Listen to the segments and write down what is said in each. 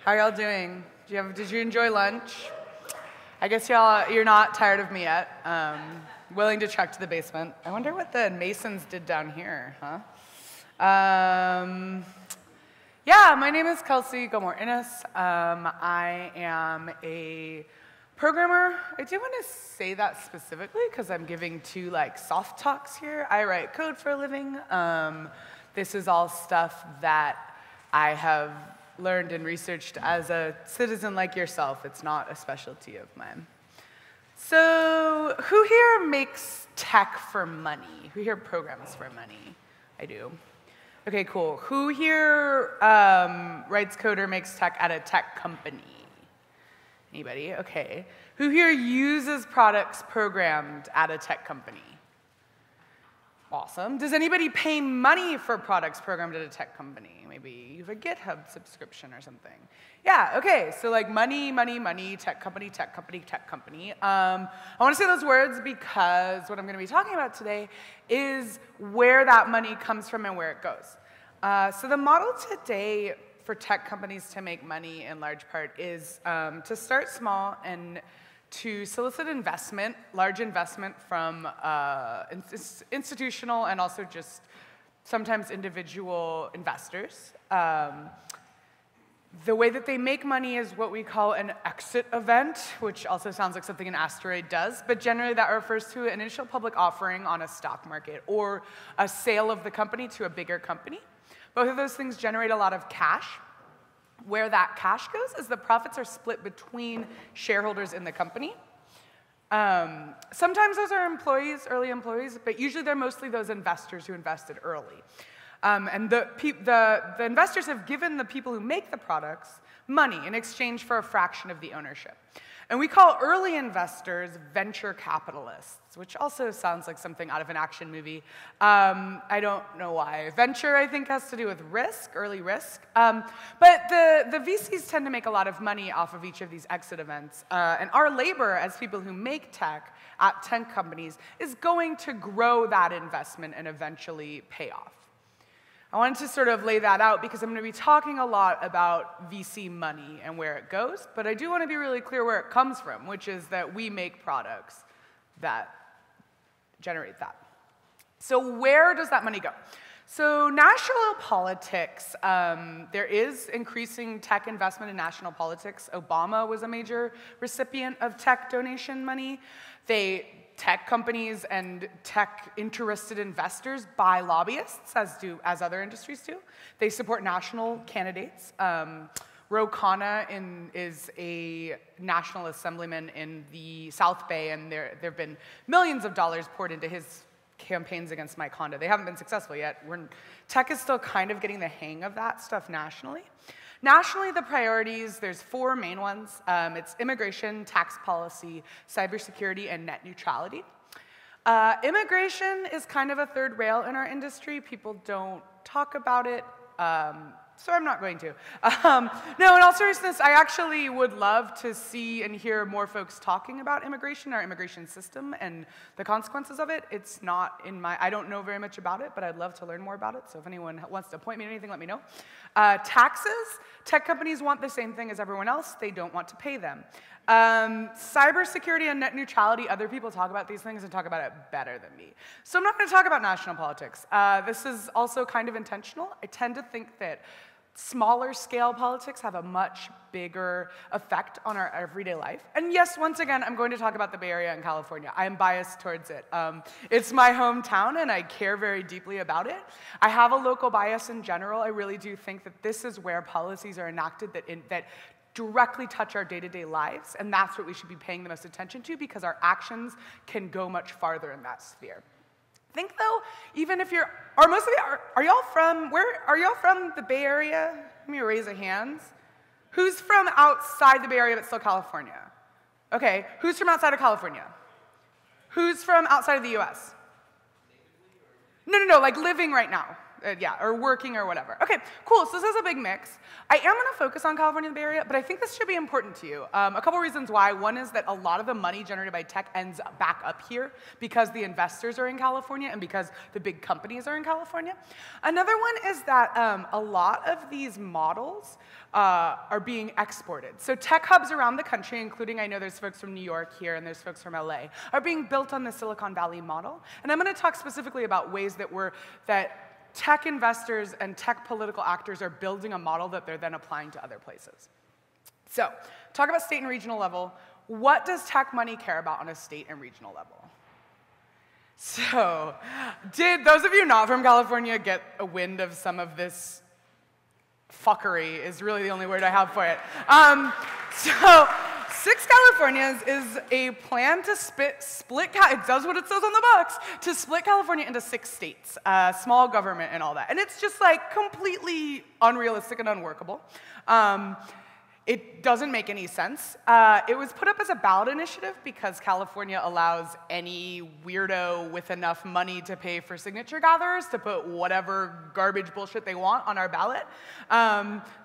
How are y'all doing? Did you enjoy lunch? I guess you're not tired of me yet. Willing to trek to the basement. I wonder what the Masons did down here, huh? Yeah, my name is Kelsey Gilmore-Innes. I am a programmer. I do want to say that specifically because I'm giving two soft talks here. I write code for a living. This is all stuff that I have learned and researched as a citizen like yourself. It's not a specialty of mine. So who here makes tech for money? Who here programs for money? I do. Okay, cool. Who here writes code or makes tech at a tech company? Anybody? Okay. Who here uses products programmed at a tech company? Awesome. Does anybody pay money for products programmed at a tech company? Maybe you have a GitHub subscription or something. Yeah, okay, so money, tech company, tech company, tech company. I want to say those words because what I'm going to be talking about today is where that money comes from and where it goes. So the model today for tech companies to make money in large part is to start small and to solicit investment, large investment from institutional and also just sometimes individual investors. The way that they make money is what we call an exit event, which also sounds like something an asteroid does, but generally that refers to an initial public offering on a stock market or a sale of the company to a bigger company. Both of those things generate a lot of cash. Where that cash goes is the profits are split between shareholders in the company. Sometimes those are employees, early employees, but usually they're mostly those investors who invested early. And the investors have given the people who make the products money in exchange for a fraction of the ownership. And we call early investors venture capitalists, which also sounds like something out of an action movie. I don't know why. Venture, I think, has to do with risk, early risk. But the VCs tend to make a lot of money off of each of these exit events. And our labor as people who make tech at tech companies is going to grow that investment and eventually pay off. I wanted to sort of lay that out because I'm going to be talking a lot about VC money and where it goes, but I do want to be really clear where it comes from, which is that we make products that generate that. So where does that money go? So national politics, there is increasing tech investment in national politics. Obama was a major recipient of tech donation money. Tech companies and tech-interested investors buy lobbyists, as other industries do. They support national candidates. Ro Khanna is a national assemblyman in the South Bay, and there have been millions of dollars poured into his campaigns against Mike Honda. They haven't been successful yet. Tech is still kind of getting the hang of that stuff nationally. Nationally, the priorities, there's four main ones. It's immigration, tax policy, cybersecurity, and net neutrality. Immigration is kind of a third rail in our industry. People don't talk about it, so I'm not going to. No, in all seriousness, I actually would love to see and hear more folks talking about immigration, our immigration system, and the consequences of it. It's not I don't know very much about it, but I'd love to learn more about it, so if anyone wants to point me to anything, let me know. Taxes, tech companies want the same thing as everyone else. They don't want to pay them. Cybersecurity and net neutrality, other people talk about these things and talk about it better than me. So I'm not going to talk about national politics. This is also kind of intentional. I tend to think that smaller scale politics have a much bigger effect on our everyday life. And yes, once again, I'm going to talk about the Bay Area in California. I am biased towards it. It's my hometown, and I care very deeply about it. I have a local bias in general. I really do think that this is where policies are enacted that directly touch our day-to-day lives, and that's what we should be paying the most attention to because our actions can go much farther in that sphere. I think though, even if are y'all from the Bay Area? Let me raise a hand. Who's from outside the Bay Area but still California? Okay, who's from outside of California? Who's from outside of the US? No, like living right now. or working or whatever. Okay, cool, so this is a big mix. I am gonna focus on California and the Bay Area, but I think this should be important to you. A couple reasons why. One is that a lot of the money generated by tech ends back up here because the investors are in California and because the big companies are in California. Another one is that a lot of these models are being exported. So tech hubs around the country, including, I know there's folks from New York here and there's folks from LA, are being built on the Silicon Valley model. And I'm gonna talk specifically about ways that tech investors and tech political actors are building a model that they're then applying to other places. So, talk about state and regional level. What does tech money care about on a state and regional level? So, did those of you not from California get a wind of some of this fuckery is really the only word I have for it. So, Six Californias is a plan to split, it does what it says on the box, to split California into 6 states, small government and all that. And it's just like completely unrealistic and unworkable. It doesn't make any sense. It was put up as a ballot initiative because California allows any weirdo with enough money to pay for signature gatherers to put whatever garbage bullshit they want on our ballot.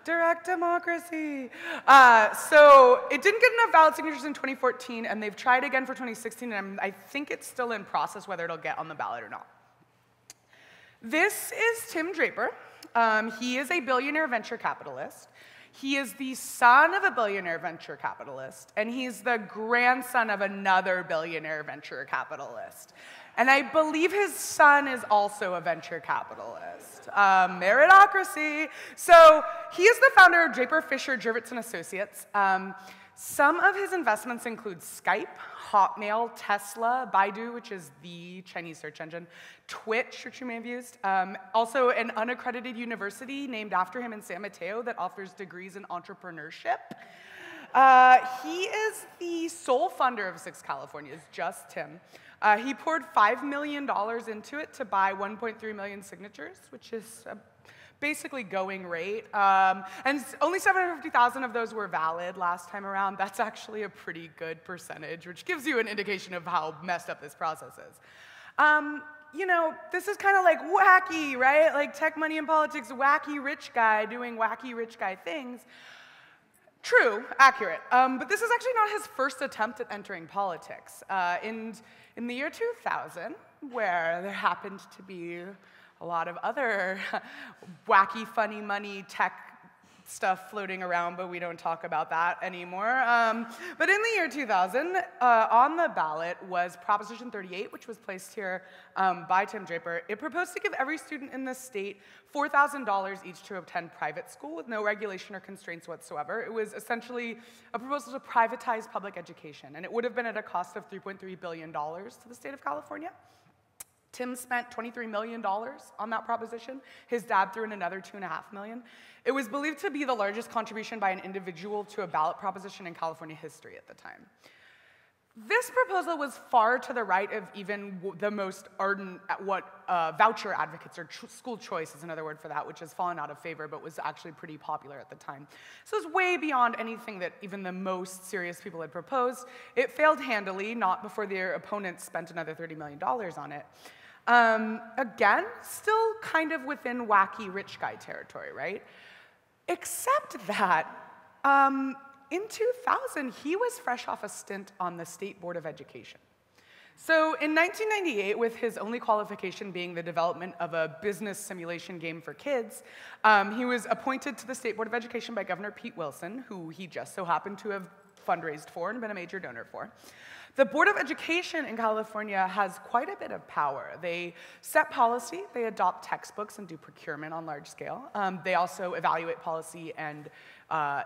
Direct democracy. So it didn't get enough ballot signatures in 2014, and they've tried again for 2016, and I think it's still in process whether it'll get on the ballot or not. This is Tim Draper. He is a billionaire venture capitalist. He is the son of a billionaire venture capitalist, and he's the grandson of another billionaire venture capitalist. And I believe his son is also a venture capitalist. Meritocracy. So he is the founder of Draper, Fisher, Jurvetson Associates. Some of his investments include Skype, Hotmail, Tesla, Baidu, which is the Chinese search engine, Twitch, which you may have used, also an unaccredited university named after him in San Mateo that offers degrees in entrepreneurship. He is the sole funder of Six Californias, just him. He poured $5 million into it to buy 1.3 million signatures, which is basically going rate. And only 750,000 of those were valid last time around. That's actually a pretty good percentage, which gives you an indication of how messed up this process is. You know, this is kind of like wacky, right? Like tech money in politics, wacky rich guy doing wacky rich guy things. True, accurate. But this is actually not his first attempt at entering politics. In the year 2000, where there happened to be a lot of other wacky, funny money tech stuff floating around, but we don't talk about that anymore. But in the year 2000, on the ballot was Proposition 38, which was placed here by Tim Draper. It proposed to give every student in the state $4,000 each to attend private school with no regulation or constraints whatsoever. It was essentially a proposal to privatize public education, and it would have been at a cost of $3.3 billion to the state of California. Tim spent $23 million on that proposition. His dad threw in another $2.5 million. It was believed to be the largest contribution by an individual to a ballot proposition in California history at the time. This proposal was far to the right of even the most ardent voucher advocates, or school choice is another word for that, which has fallen out of favor but was actually pretty popular at the time. So it was way beyond anything that even the most serious people had proposed. It failed handily, not before their opponents spent another $30 million on it. Again, still kind of within wacky rich guy territory, right? Except that in 2000, he was fresh off a stint on the State Board of Education. So in 1998, with his only qualification being the development of a business simulation game for kids, he was appointed to the State Board of Education by Governor Pete Wilson, who he just so happened to have fundraised for and been a major donor for. The Board of Education in California has quite a bit of power. They set policy, they adopt textbooks and do procurement on large scale. They also evaluate policy and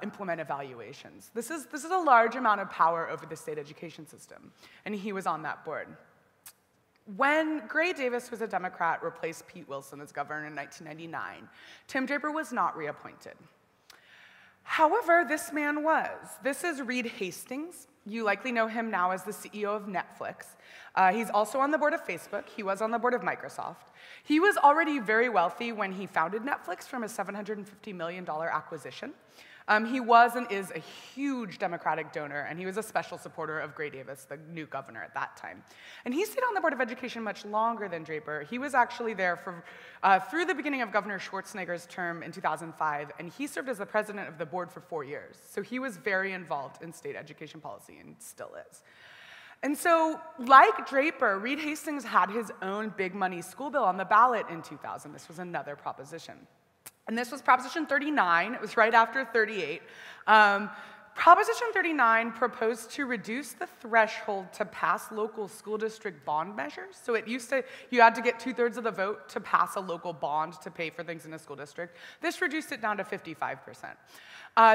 implement evaluations. This is a large amount of power over the state education system, and he was on that board. When Gray Davis, who was a Democrat, replaced Pete Wilson as governor in 1999, Tim Draper was not reappointed. However, this man was. This is Reed Hastings. You likely know him now as the CEO of Netflix. He's also on the board of Facebook. He was on the board of Microsoft. He was already very wealthy when he founded Netflix from a $750 million acquisition. He was and is a huge Democratic donor, and he was a special supporter of Gray Davis, the new governor at that time. And he stayed on the Board of Education much longer than Draper. He was actually there for, through the beginning of Governor Schwarzenegger's term in 2005, and he served as the president of the board for 4 years. So he was very involved in state education policy, and still is. And so, like Draper, Reed Hastings had his own big money school bill on the ballot in 2000. This was another proposition. And this was Proposition 39. It was right after 38. Proposition 39 proposed to reduce the threshold to pass local school district bond measures. So it used to, you had to get 2/3 of the vote to pass a local bond to pay for things in a school district. This reduced it down to 55%.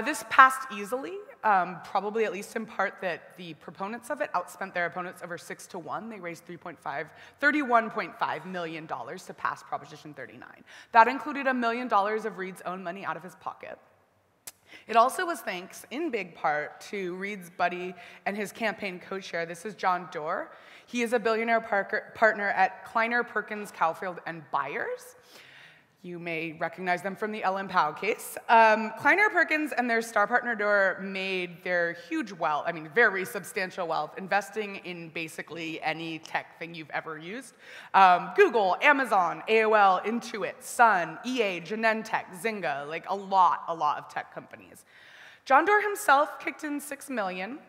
This passed easily, probably at least in part that the proponents of it outspent their opponents over 6-1. They raised $31.5 million to pass Proposition 39. That included $1 million of Reed's own money out of his pocket. It also was thanks, in big part, to Reed's buddy and his campaign co-chair. This is John Doerr. He is a billionaire partner at Kleiner Perkins, Caufield, and Byers. You may recognize them from the Ellen Powell case. Kleiner Perkins and their star partner Doerr made their huge wealth, I mean very substantial wealth, investing in basically any tech thing you've ever used. Google, Amazon, AOL, Intuit, Sun, EA, Genentech, Zynga, like a lot of tech companies. John Doerr himself kicked in $6 million.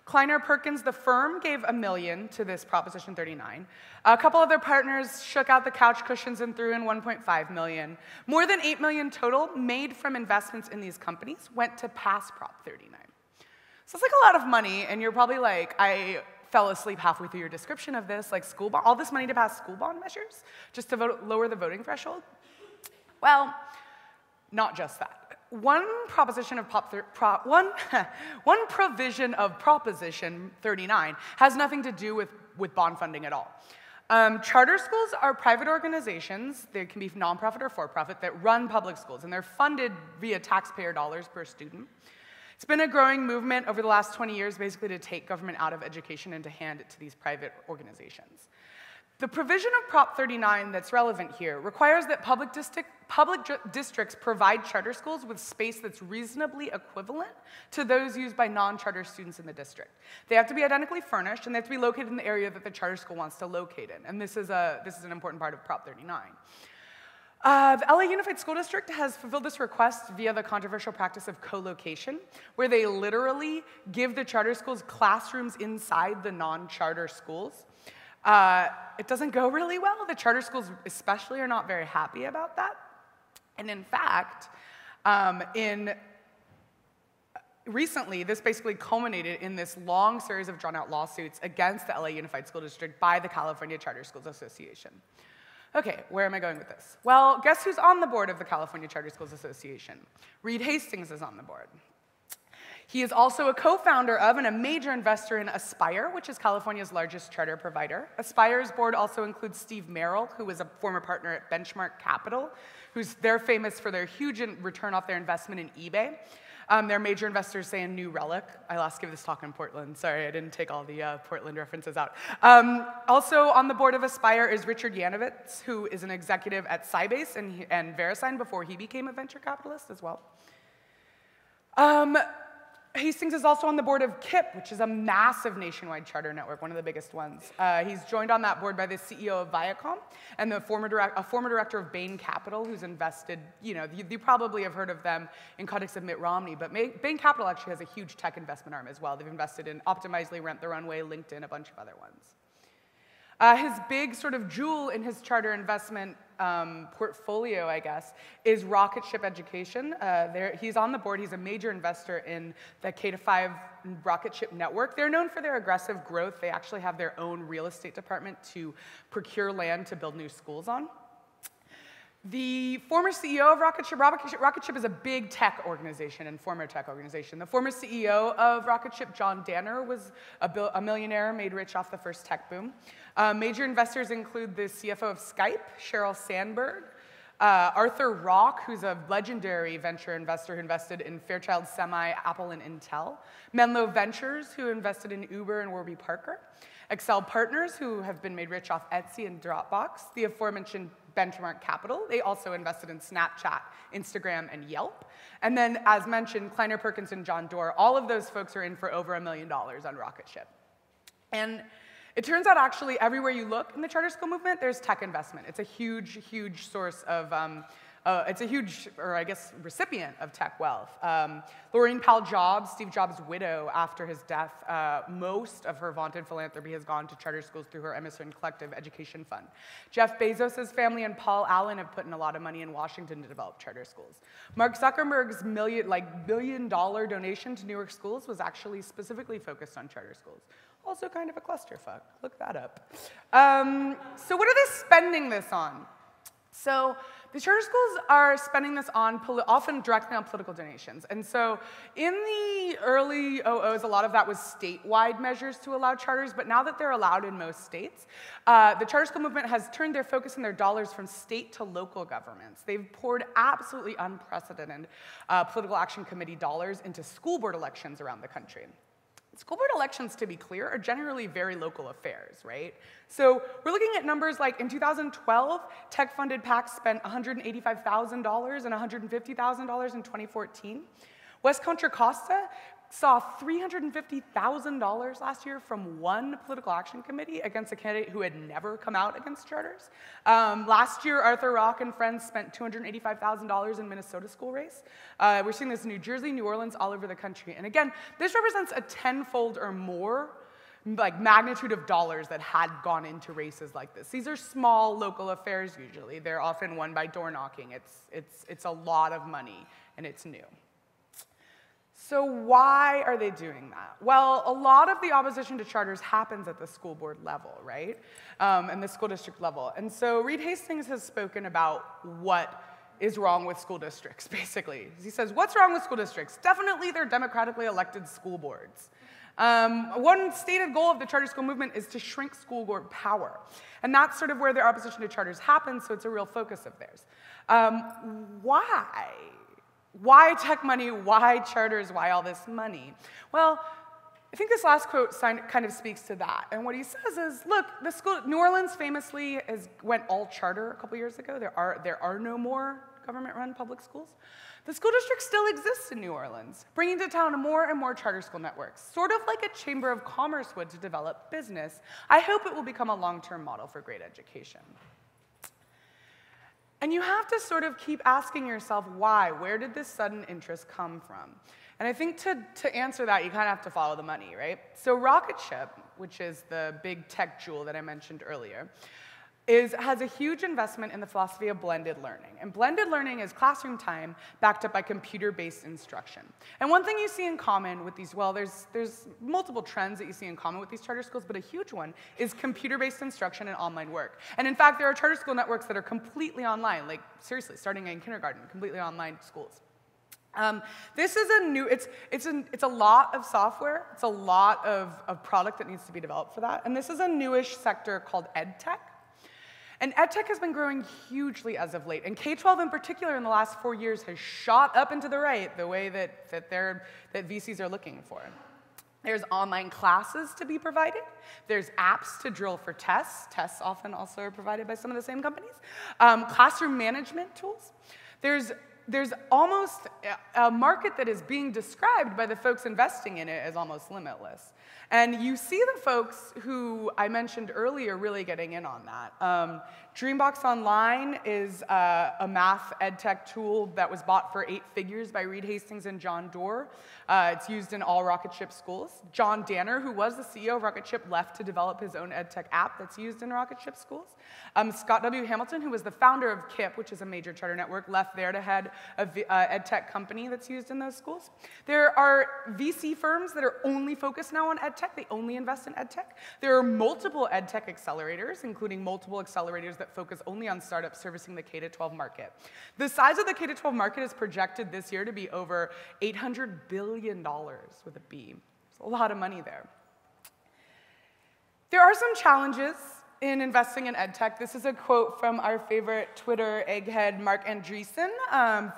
Kleiner Perkins, the firm, gave $1 million to this Proposition 39. A couple other partners shook out the couch cushions and threw in $1.5 million. More than $8 million total made from investments in these companies went to pass Prop 39. So it's like a lot of money, and you're probably like, I fell asleep halfway through your description of this, like school bond, all this money to pass school bond measures just to lower the voting threshold? Well, not just that. One provision of Proposition 39 has nothing to do with bond funding at all. Charter schools are private organizations, they can be nonprofit or for-profit, that run public schools, and they're funded via taxpayer dollars per student. It's been a growing movement over the last 20 years, basically to take government out of education and to hand it to these private organizations. The provision of Prop 39 that's relevant here requires that public districts provide charter schools with space that's reasonably equivalent to those used by non-charter students in the district. They have to be identically furnished, and they have to be located in the area that the charter school wants to locate in, and this is an important part of Prop 39. The LA Unified School District has fulfilled this request via the controversial practice of co-location, where they literally give the charter schools classrooms inside the non-charter schools. It doesn't go really well. The charter schools especially are not very happy about that. And in fact, recently, this basically culminated in this long series of drawn-out lawsuits against the LA Unified School District by the California Charter Schools Association. Okay, where am I going with this? Well, guess who's on the board of the California Charter Schools Association? Reed Hastings is on the board. He is also a co-founder of and a major investor in Aspire, which is California's largest charter provider. Aspire's board also includes Steve Merrill, who was a former partner at Benchmark Capital, they're famous for their huge return off their investment in eBay. Their major investors say in New Relic. I last gave this talk in Portland. Sorry, I didn't take all the Portland references out. Also on the board of Aspire is Richard Yanovitz, who is an executive at Sybase and VeriSign before he became a venture capitalist as well. Hastings is also on the board of KIP, which is a massive nationwide charter network, one of the biggest ones. He's joined on that board by the CEO of Viacom and a former director of Bain Capital, who's invested, you probably have heard of them in context of Mitt Romney, but Bain Capital actually has a huge tech investment arm as well. They've invested in Optimizely, Rent the Runway, LinkedIn, a bunch of other ones. His big sort of jewel in his charter investment portfolio, I guess, is Rocket Ship Education. He's on the board. He's a major investor in the K-5 Rocket Ship network. They're known for their aggressive growth. They actually have their own real estate department to procure land to build new schools on. The former CEO of Rocket Ship is a big tech organization and former tech organization. The former CEO of Rocket Ship, John Danner, was a millionaire made rich off the first tech boom. Major investors include the CFO of Skype, Sheryl Sandberg, Arthur Rock, who's a legendary venture investor who invested in Fairchild Semi, Apple, and Intel. Menlo Ventures, who invested in Uber and Warby Parker. Excel Partners, who have been made rich off Etsy and Dropbox. The aforementioned Benchmark Capital. They also invested in Snapchat, Instagram, and Yelp. And then, as mentioned, Kleiner Perkins and John Doerr. All of those folks are in for over $1 million on rocket ship. And it turns out, actually, everywhere you look in the charter school movement, there's tech investment. It's a huge, huge source of, it's a huge, or I guess, recipient of tech wealth. Laureen Powell Jobs, Steve Jobs' widow, after his death, most of her vaunted philanthropy has gone to charter schools through her Emerson Collective Education Fund. Jeff Bezos' family and Paul Allen have put in a lot of money in Washington to develop charter schools. Mark Zuckerberg's billion-dollar donation to New York schools was actually specifically focused on charter schools. Also kind of a clusterfuck. Look that up. So what are they spending this on? So the charter schools are spending this on often directly on political donations. And so in the early 00s, a lot of that was statewide measures to allow charters, but now that they're allowed in most states, the charter school movement has turned their focus and their dollars from state to local governments. They've poured absolutely unprecedented political action committee dollars into school board elections around the country. School board elections, to be clear, are generally very local affairs, right? So we're looking at numbers like in 2012, tech-funded PACs spent $185,000 and $150,000 in 2014. West Contra Costa saw $350,000 last year from one political action committee against a candidate who had never come out against charters. Last year, Arthur Rock and friends spent $285,000 in Minnesota school race. We're seeing this in New Jersey, New Orleans, all over the country. And again, this represents a tenfold or more magnitude of dollars that had gone into races like this. These are small local affairs usually. They're often won by door knocking. It's a lot of money, and it's new. So why are they doing that? Well, a lot of the opposition to charters happens at the school board level, right? And the school district level. And so Reed Hastings has spoken about what is wrong with school districts, basically. He says, what's wrong with school districts? Definitely they're democratically elected school boards. One stated goal of the charter school movement is to shrink school board power. And that's sort of where their opposition to charters happens, so it's a real focus of theirs. Why? Why tech money? Why charters? Why all this money? Well, I think this last quote kind of speaks to that. And what he says is, look, New Orleans famously went all charter a couple years ago. There are no more government-run public schools. The school district still exists in New Orleans, bringing to town more and more charter school networks, sort of like a chamber of commerce would to develop business. I hope it will become a long-term model for great education. And you have to sort of keep asking yourself why. Where did this sudden interest come from? And I think to answer that, you kind of have to follow the money, right? So rocket ship, which is the big tech jewel that I mentioned earlier, has a huge investment in the philosophy of blended learning. And blended learning is classroom time backed up by computer-based instruction. And one thing you see in common with these, well, there's multiple trends that you see in common with these charter schools, but a huge one is computer-based instruction and online work. And in fact, there are charter school networks that are completely online, like seriously, starting in kindergarten, completely online schools. This is a new, it's a lot of software, it's a lot of product that needs to be developed for that. And this is a newish sector called Edtech. And Edtech has been growing hugely as of late. And K-12 in particular in the last 4 years has shot up and to the right the way that VCs are looking for. There's online classes to be provided. There's apps to drill for tests. Tests often also are provided by some of the same companies. Classroom management tools. There's almost a market that is being described by the folks investing in it as almost limitless. And you see the folks who I mentioned earlier really getting in on that. Dreambox Online is a math edtech tool that was bought for 8 figures by Reed Hastings and John Doerr. It's used in all rocket ship schools. John Danner, who was the CEO of Rocket Ship, left to develop his own edtech app that's used in rocket ship schools. Scott W. Hamilton, who was the founder of KIPP, which is a major charter network, left there to head a edtech company that's used in those schools. There are VC firms that are only focused now on edtech. They only invest in edtech. There are multiple edtech accelerators, including multiple accelerators that focus only on startups servicing the K-12 market. The size of the K-12 market is projected this year to be over $800 billion with a B. There's a lot of money there. There are some challenges in investing in EdTech. This is a quote from our favorite Twitter egghead, Mark Andreessen,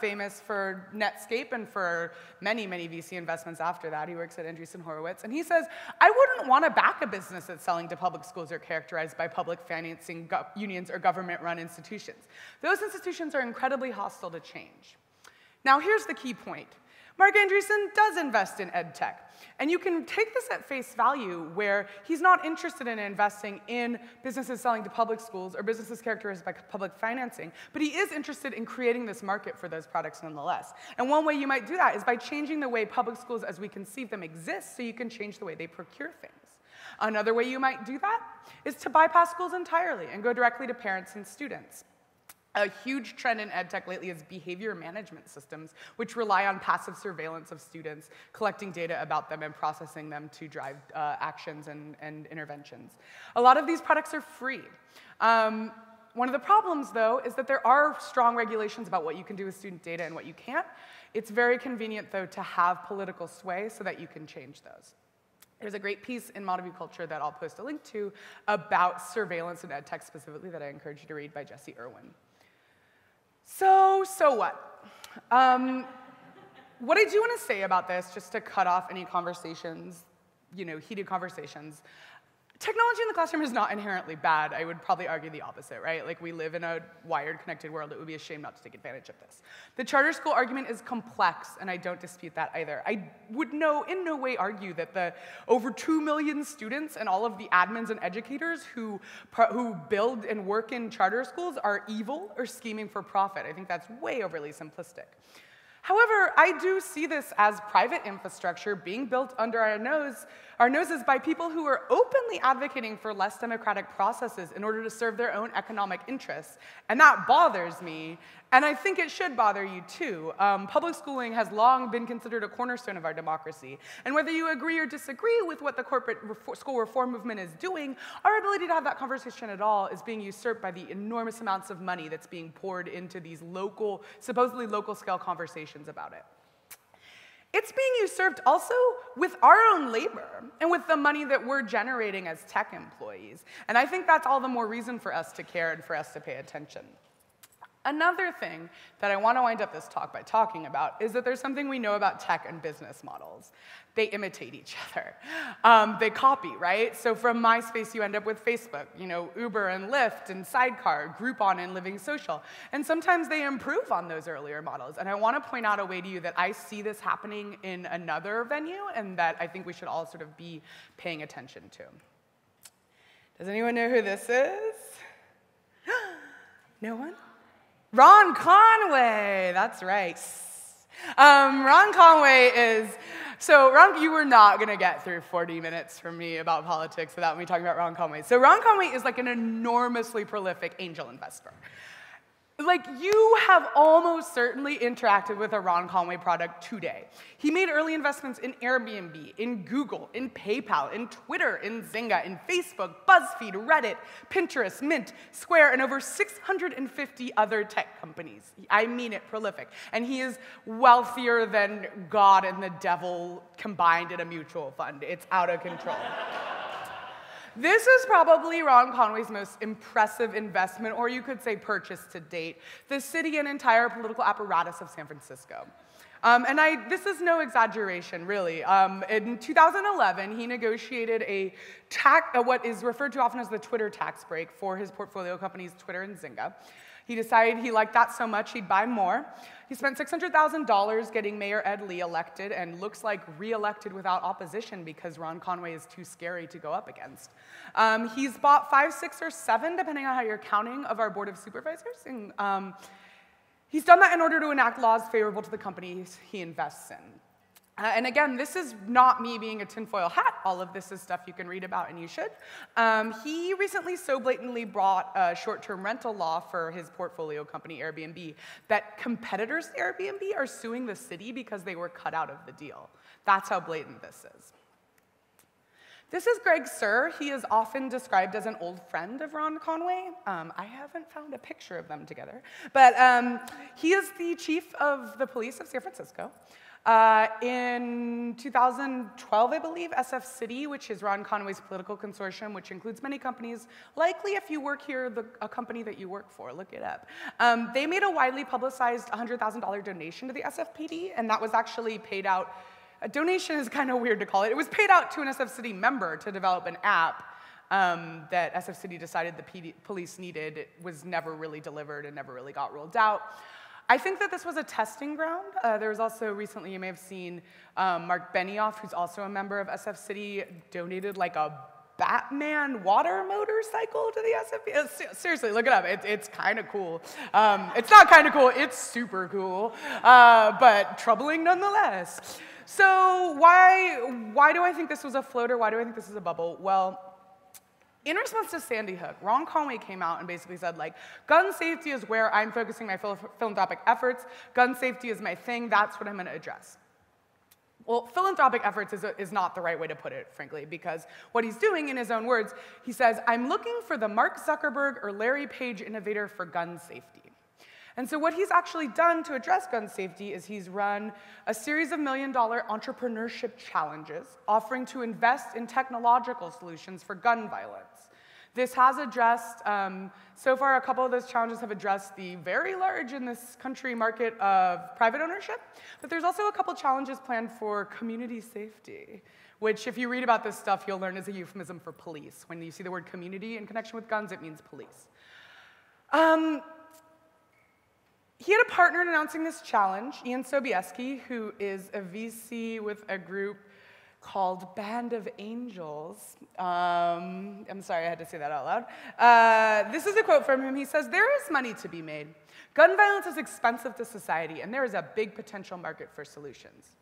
famous for Netscape and for many, many VC investments after that. He works at Andreessen Horowitz. And he says, I wouldn't want to back a business that's selling to public schools or characterized by public financing unions or government-run institutions. Those institutions are incredibly hostile to change. Now, here's the key point. Mark Andreessen does invest in EdTech. And you can take this at face value, where he's not interested in investing in businesses selling to public schools or businesses characterized by public financing, but he is interested in creating this market for those products nonetheless. And one way you might do that is by changing the way public schools as we conceive them exist, so you can change the way they procure things. Another way you might do that is to bypass schools entirely and go directly to parents and students. A huge trend in EdTech lately is behavior management systems, which rely on passive surveillance of students, collecting data about them and processing them to drive actions and interventions. A lot of these products are free. One of the problems, though, is that there are strong regulations about what you can do with student data and what you can't. It's very convenient, though, to have political sway so that you can change those. There's a great piece in Model View Culture that I'll post a link to about surveillance in EdTech specifically that I encourage you to read by Jesse Irwin. So what? What I do want to say about this, just to cut off any conversations, heated conversations, technology in the classroom is not inherently bad. I would probably argue the opposite, right? Like, we live in a wired, connected world. It would be a shame not to take advantage of this. The charter school argument is complex, and I don't dispute that either. I would in no way argue that the over 2 million students and all of the admins and educators who build and work in charter schools are evil or scheming for profit. I think that's way overly simplistic. However, I do see this as private infrastructure being built under our noses by people who are openly advocating for less democratic processes in order to serve their own economic interests. And that bothers me, and I think it should bother you too. Public schooling has long been considered a cornerstone of our democracy. And whether you agree or disagree with what the corporate school reform movement is doing, our ability to have that conversation at all is being usurped by the enormous amounts of money that's being poured into these supposedly local scale conversations about it. It's being usurped also with our own labor and with the money that we're generating as tech employees. And I think that's all the more reason for us to care and for us to pay attention. Another thing that I want to wind up this talk by talking about is that there's something we know about tech and business models. They imitate each other. They copy, right? So from MySpace, you end up with Facebook, Uber and Lyft and Sidecar, Groupon and Living Social. And sometimes they improve on those earlier models. And I want to point out a way to you that I see this happening in another venue and that I think we should all sort of be paying attention to. Does anyone know who this is? No one? Ron Conway, that's right. Ron Conway is, Ron, you were not gonna get through 40 minutes from me about politics without me talking about Ron Conway. So Ron Conway is like an enormously prolific angel investor. Like, you have almost certainly interacted with a Ron Conway product today. He made early investments in Airbnb, in Google, in PayPal, in Twitter, in Zynga, in Facebook, BuzzFeed, Reddit, Pinterest, Mint, Square, and over 650 other tech companies. I mean it, prolific. And he is wealthier than God and the devil combined in a mutual fund. It's out of control. This is probably Ron Conway's most impressive investment, or you could say purchase to date, the city and entire political apparatus of San Francisco. This is no exaggeration, really. In 2011, he negotiated what is referred to often as the Twitter tax break for his portfolio companies, Twitter and Zynga. He decided he liked that so much he'd buy more. He spent $600,000 getting Mayor Ed Lee elected and looks like re-elected without opposition because Ron Conway is too scary to go up against. He's bought 5, 6, or 7, depending on how you're counting, of our board of supervisors. And, he's done that in order to enact laws favorable to the companies he invests in. And again, this is not me being a tinfoil hat. All of this is stuff you can read about, and you should. He recently so blatantly brought a short-term rental law for his portfolio company, Airbnb, that competitors to Airbnb are suing the city because they were cut out of the deal. That's how blatant this is. This is Greg Sir. He is often described as an old friend of Ron Conway. I haven't found a picture of them together. But he is the chief of the police of San Francisco. In 2012, I believe, SF City, which is Ron Conway's political consortium, which includes many companies, likely if you work here, a company that you work for, look it up. They made a widely publicized $100,000 donation to the SFPD, and that was actually paid out. A donation is kind of weird to call it. It was paid out to an SF City member to develop an app that SF City decided the police needed. It was never really delivered and never really got rolled out. I think that this was a testing ground. There was also recently, you may have seen Mark Benioff, who's also a member of SF City, donated like a Batman water motorcycle to the SFPD. Seriously, look it up. It's kind of cool. It's not kind of cool, it's super cool, but troubling nonetheless. So why do I think this was a floater? Why do I think this is a bubble? Well, in response to Sandy Hook, Ron Conway came out and basically said, like, gun safety is where I'm focusing my philanthropic efforts. Gun safety is my thing. That's what I'm going to address. Well, philanthropic efforts is not the right way to put it, frankly, because what he's doing, in his own words, he says, I'm looking for the Mark Zuckerberg or Larry Page innovator for gun safety. And so what he's actually done to address gun safety is he's run a series of million-dollar entrepreneurship challenges offering to invest in technological solutions for gun violence. This has addressed, so far a couple of those challenges have addressed the very large in this country market of private ownership, but there's also a couple challenges planned for community safety, which if you read about this stuff, you'll learn is a euphemism for police. When you see the word community in connection with guns, it means police. He had a partner in announcing this challenge, Ian Sobieski, who is a VC with a group called Band of Angels. I'm sorry, I had to say that out loud. This is a quote from him. He says, there is money to be made. Gun violence is expensive to society, and there is a big potential market for solutions.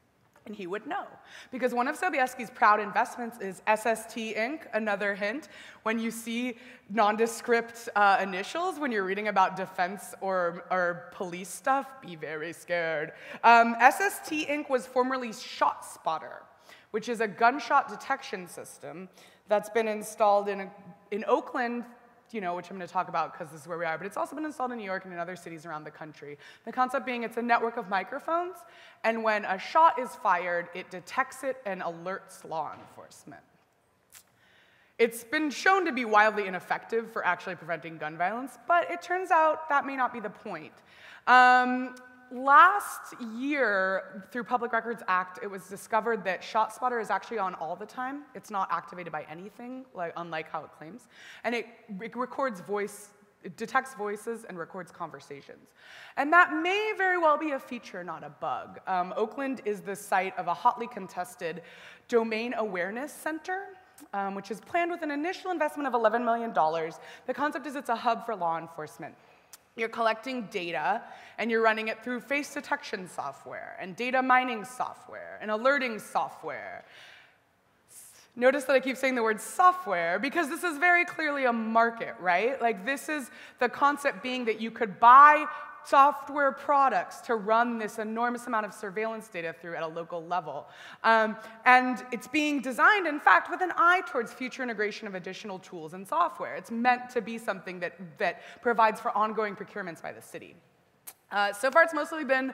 And he would know, because one of Sobieski's proud investments is SST Inc., another hint. When you see nondescript initials, when you're reading about defense or police stuff, be very scared. SST Inc. was formerly ShotSpotter, which is a gunshot detection system that's been installed in Oakland, which I'm going to talk about because this is where we are, but it's also been installed in New York and in other cities around the country. The concept being it's a network of microphones, and when a shot is fired, it detects it and alerts law enforcement. It's been shown to be wildly ineffective for actually preventing gun violence, but it turns out that may not be the point. Last year, through Public Records Act, it was discovered that ShotSpotter is actually on all the time. It's not activated by anything, unlike how it claims. And it records voice, it detects voices and records conversations. And that may very well be a feature, not a bug. Oakland is the site of a hotly contested domain awareness center, which is planned with an initial investment of $11 million. The concept is it's a hub for law enforcement. You're collecting data, and you're running it through face detection software, and data mining software, and alerting software. Notice that I keep saying the word software, because this is very clearly a market, right? Like, this is the concept being that you could buy software products to run this enormous amount of surveillance data through at a local level. And it's being designed, in fact, with an eye towards future integration of additional tools and software. It's meant to be something that provides for ongoing procurements by the city. So far, it's mostly been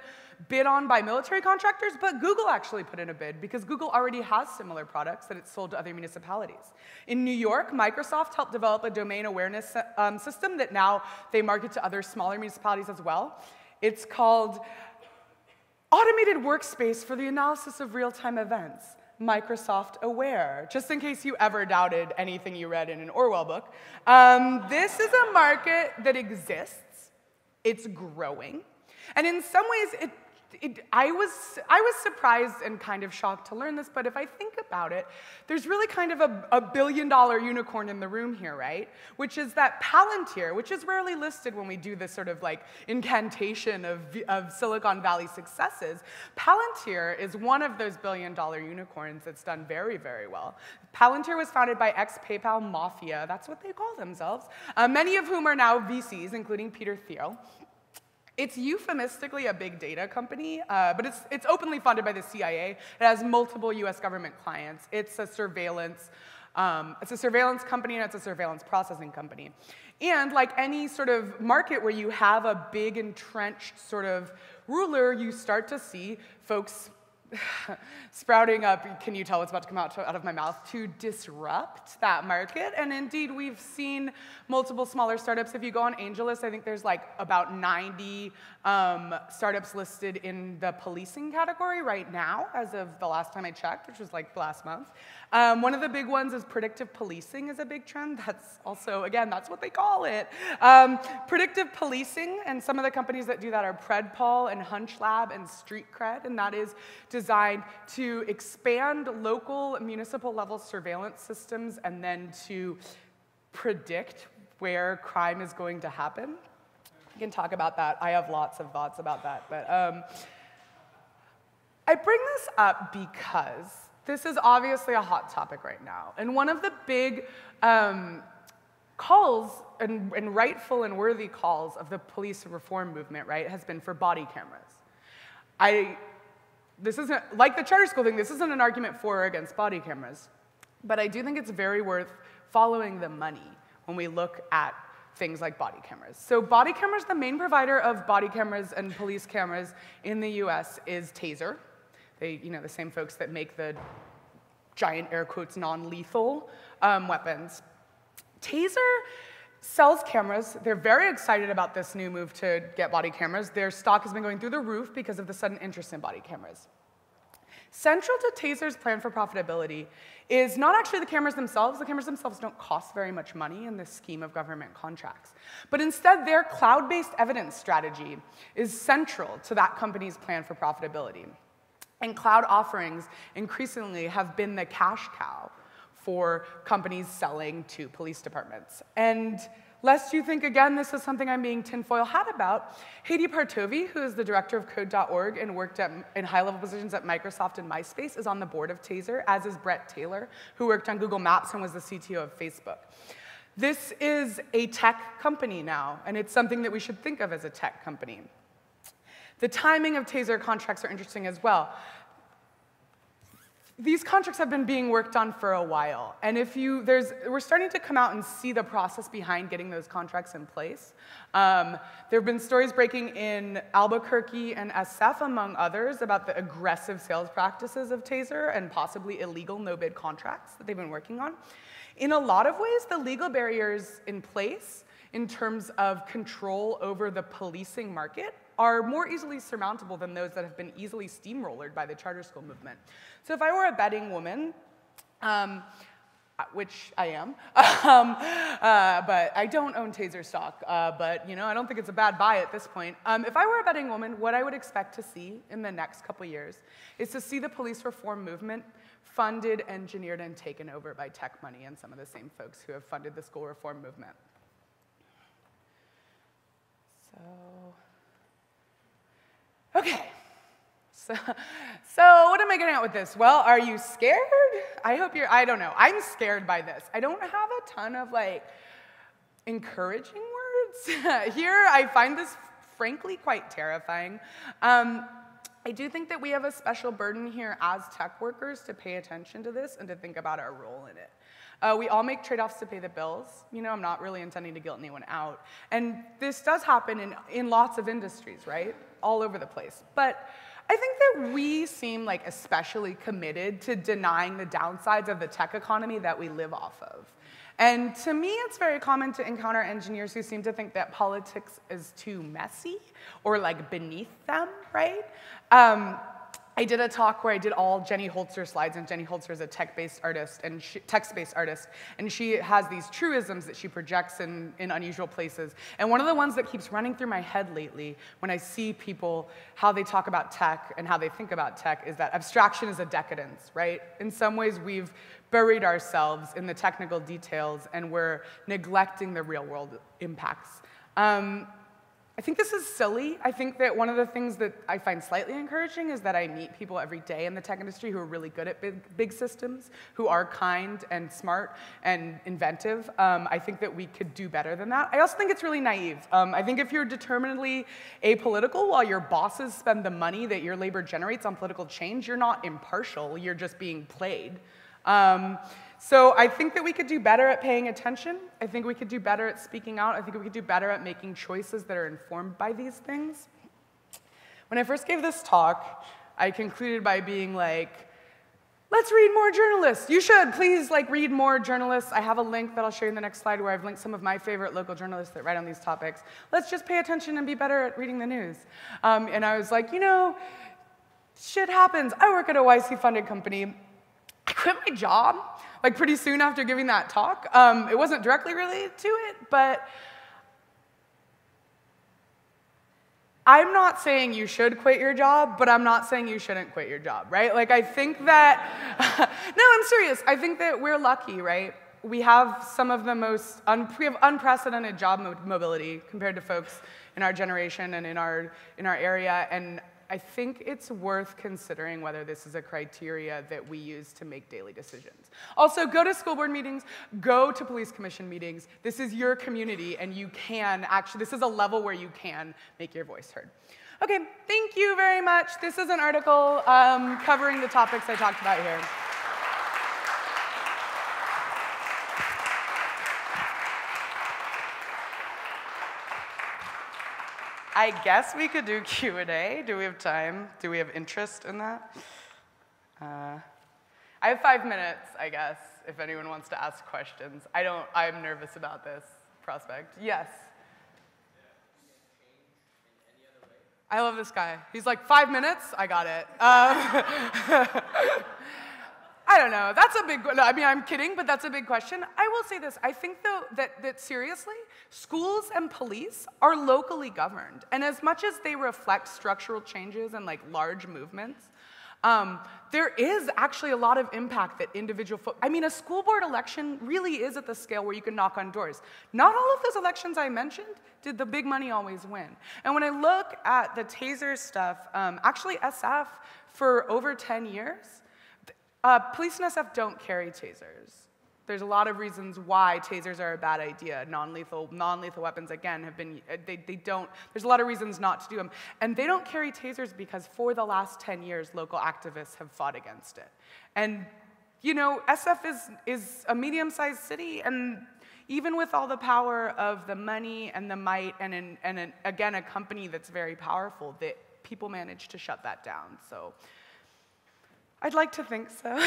bid on by military contractors, but Google actually put in a bid because Google already has similar products that it's sold to other municipalities. In New York, Microsoft helped develop a domain awareness system that now they market to other smaller municipalities as well. It's called Automated Workspace for the Analysis of Real-Time Events, Microsoft Aware, just in case you ever doubted anything you read in an Orwell book. This is a market that exists. It's growing. And in some ways, I was surprised and kind of shocked to learn this, but if I think about it, there's really kind of a billion-dollar unicorn in the room here, right? Which is that Palantir, which is rarely listed when we do this sort of like incantation of Silicon Valley successes. Palantir is one of those billion-dollar unicorns that's done very, very well. Palantir was founded by ex-PayPal mafia, that's what they call themselves, many of whom are now VCs, including Peter Thiel. It's euphemistically a big data company, but it's openly funded by the CIA. It has multiple US government clients. It's a surveillance company, and it's a surveillance processing company. And like any sort of market where you have a big entrenched sort of ruler, you start to see folks sprouting up, can you tell what's about to come out of my mouth, to disrupt that market. And indeed, we've seen multiple smaller startups. If you go on AngelList, I think there's like about 90 startups listed in the policing category right now, as of the last time I checked, which was like last month. One of the big ones is predictive policing is a big trend. That's also, again, that's what they call it. Predictive policing, and some of the companies that do that are Predpol and HunchLab and StreetCred, and that is designed to expand local municipal level surveillance systems and then to predict where crime is going to happen. We can talk about that. I have lots of thoughts about that, but I bring this up because this is obviously a hot topic right now. And one of the big calls, and rightful and worthy calls of the police reform movement, right, has been for body cameras. This isn't, like the charter school thing, this isn't an argument for or against body cameras. But I do think it's very worth following the money when we look at things like body cameras. So body cameras, the main provider of body cameras and police cameras in the US is Taser. They, the same folks that make the giant air quotes non-lethal weapons. Taser sells cameras. They're very excited about this new move to get body cameras. Their stock has been going through the roof because of the sudden interest in body cameras. Central to Taser's plan for profitability is not actually the cameras themselves. The cameras themselves don't cost very much money in this scheme of government contracts. But instead, their cloud-based evidence strategy is central to that company's plan for profitability. And cloud offerings increasingly have been the cash cow for companies selling to police departments. And lest you think, again, this is something I'm being tinfoil hat about, Heidi Partovi, who is the director of Code.org and worked in high-level positions at Microsoft and MySpace, is on the board of Taser, as is Brett Taylor, who worked on Google Maps and was the CTO of Facebook. This is a tech company now, and it's something that we should think of as a tech company. The timing of Taser contracts are interesting as well. These contracts have been being worked on for a while, and we're starting to come out and see the process behind getting those contracts in place. There have been stories breaking in Albuquerque and SF, among others, about the aggressive sales practices of Taser and possibly illegal no-bid contracts that they've been working on. In a lot of ways, the legal barriers in place in terms of control over the policing market are more easily surmountable than those that have been easily steamrollered by the charter school movement. So if I were a betting woman, which I am, but I don't own Taser stock, but I don't think it's a bad buy at this point. If I were a betting woman, what I would expect to see in the next couple years is to see the police reform movement funded, engineered, and taken over by tech money and some of the same folks who have funded the school reform movement. Okay, so what am I getting at with this? Well, are you scared? I hope I don't know. I'm scared by this. I don't have a ton of encouraging words here. I find this frankly quite terrifying. I do think that we have a special burden here as tech workers to pay attention to this and to think about our role in it. We all make trade-offs to pay the bills. I'm not really intending to guilt anyone out. And this does happen in lots of industries, right? All over the place. But I think that we seem especially committed to denying the downsides of the tech economy that we live off of. And to me, it's very common to encounter engineers who seem to think that politics is too messy or beneath them, right? I did a talk where I did all Jenny Holzer slides, and Jenny Holzer is a text-based artist, and she has these truisms that she projects in unusual places. And one of the ones that keeps running through my head lately when I see people, how they talk about tech and how they think about tech, is that abstraction is a decadence, right? In some ways, we've buried ourselves in the technical details, and we're neglecting the real-world impacts. I think this is silly. I think that one of the things that I find slightly encouraging is that I meet people every day in the tech industry who are really good at big systems, who are kind and smart and inventive. I think that we could do better than that. I also think it's really naive. I think if you're determinedly apolitical while your bosses spend the money that your labor generates on political change, you're not impartial, you're just being played. So I think that we could do better at paying attention. I think we could do better at speaking out. I think we could do better at making choices that are informed by these things. When I first gave this talk, I concluded by being like, let's read more journalists. You should, please, read more journalists. I have a link that I'll show you in the next slide where I've linked some of my favorite local journalists that write on these topics. Let's just pay attention and be better at reading the news. And I was like, shit happens. I work at a YC-funded company. I quit my job, pretty soon after giving that talk. It wasn't directly related to it, but I'm not saying you should quit your job, but I'm not saying you shouldn't quit your job, right? I think that, no, I'm serious. I think that we're lucky, right? We have some of the most, we have unprecedented job mobility compared to folks in our generation and in our area, and I think it's worth considering whether this is a criteria that we use to make daily decisions. Also, go to school board meetings, go to police commission meetings. This is your community, and you can actually, this is a level where you can make your voice heard. Okay, thank you very much. This is an article covering the topics I talked about here. I guess we could do Q&A. Do we have time? Do we have interest in that? I have 5 minutes, I guess, if anyone wants to ask questions. I'm nervous about this prospect. Yes? I love this guy. He's like, 5 minutes? I got it. I don't know. That's a big, I mean, I'm kidding, but that's a big question. I will say this. I think, though, that seriously, schools and police are locally governed. And as much as they reflect structural changes and, large movements, there is actually a lot of impact that individual folks, I mean, a school board election really is at the scale where you can knock on doors. Not all of those elections I mentioned did the big money always win. And when I look at the taser stuff, actually SF, for over 10 years, police and SF don't carry tasers. There's a lot of reasons why tasers are a bad idea. Non-lethal weapons, again, have been, they don't, there's a lot of reasons not to do them. And they don't carry tasers because for the last 10 years, local activists have fought against it. And, SF is a medium-sized city, and even with all the power of the money and the might, and again, a company that's very powerful, that people manage to shut that down, so. I'd like to think so.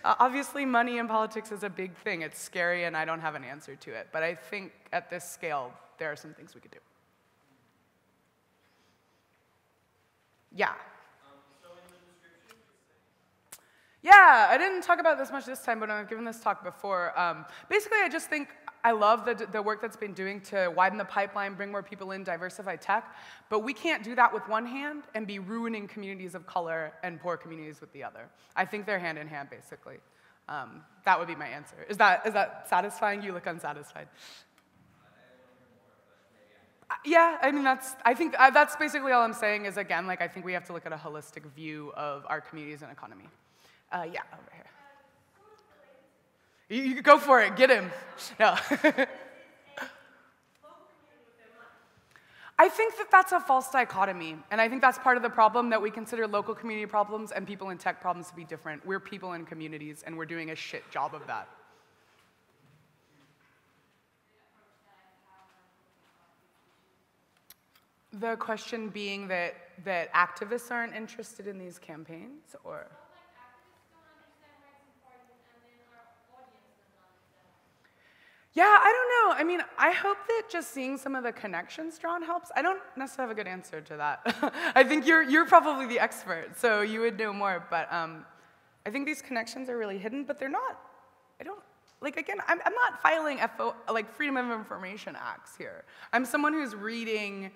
Obviously, money in politics is a big thing. It's scary, and I don't have an answer to it. But I think at this scale, there are some things we could do. Yeah. Yeah, I didn't talk about this much this time, but I've given this talk before. Basically, I just think I love the work that's been doing to widen the pipeline, bring more people in, diversify tech, but we can't do that with one hand and be ruining communities of color and poor communities with the other. I think they're hand in hand, basically. That would be my answer. Is that satisfying? You look unsatisfied. Yeah, I mean, I think that's basically all I'm saying is, again, I think we have to look at a holistic view of our communities and economy. Yeah, over here. You go for it. Get him. No. I think that that's a false dichotomy, and I think that's part of the problem, that we consider local community problems and people in tech problems to be different. We're people in communities, and we're doing a shit job of that. The question being that activists aren't interested in these campaigns, or? Yeah, I don't know. I mean, I hope that just seeing some of the connections drawn helps. I don't necessarily have a good answer to that. I think you're probably the expert, so you would know more. But I think these connections are really hidden, but they're not. Again, I'm not filing Freedom of Information Acts here. I'm someone who's reading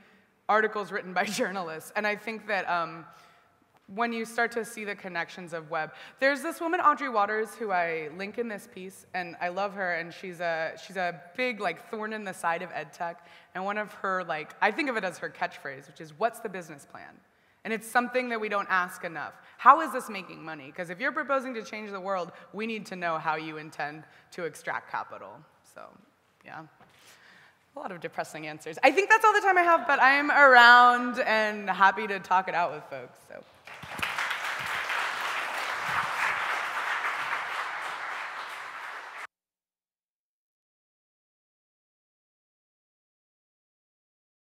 articles written by journalists, and I think that when you start to see the connections of web. There's this woman, Audrey Waters, who I link in this piece, and I love her, and she's a big thorn in the side of Edtech, and one of her, I think of it as her catchphrase, which is, what's the business plan? And it's something that we don't ask enough. How is this making money? Because if you're proposing to change the world, we need to know how you intend to extract capital. So, yeah. A lot of depressing answers. I think that's all the time I have, but I'm around and happy to talk it out with folks, so.